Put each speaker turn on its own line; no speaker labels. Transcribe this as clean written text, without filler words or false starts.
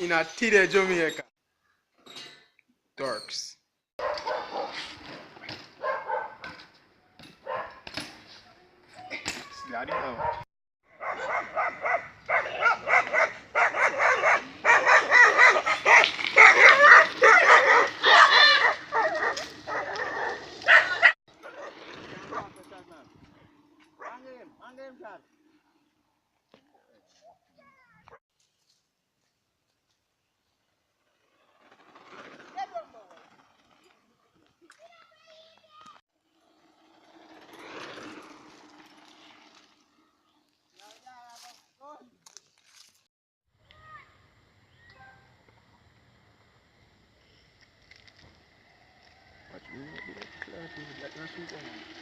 in a Tide, Jamaica. Turks. Daddy, oh. Watch me, like that shoot.